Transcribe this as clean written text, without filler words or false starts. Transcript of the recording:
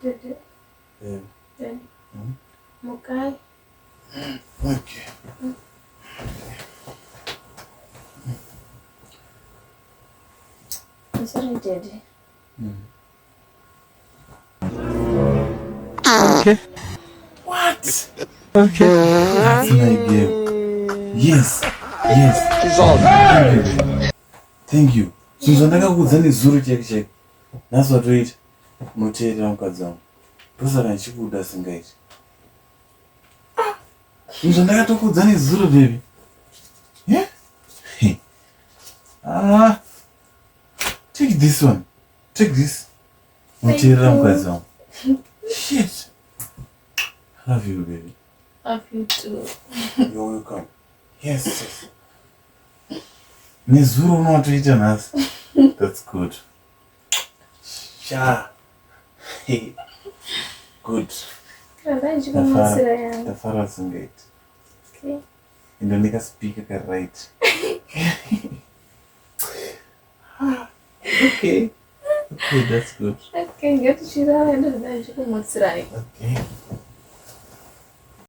Dede. Dede. Mukadzi. Okay. Sorry, Dede. Okay. What? Okay. That's my game. Yes. She's on. Thank you. Since ndakakuudza nezuro cheke. That's what we eat. Anoterera mukadzi wangu. Ndosaka ndichikuda singaiti. Since ndakatokuudza nezuro baby. Yeah? Take this one. Take this. Anoterera mukadzi wangu. Shit. I love you, baby. Love you too. You're welcome. Yes. Nezuro unotoita nhasi. That's good. Sha. Hey. Good. Ndafara singaiti. Okay. Ndo ndikaspeaka right. Okay, that's good. Okay, get to see that. I don't know. Okay.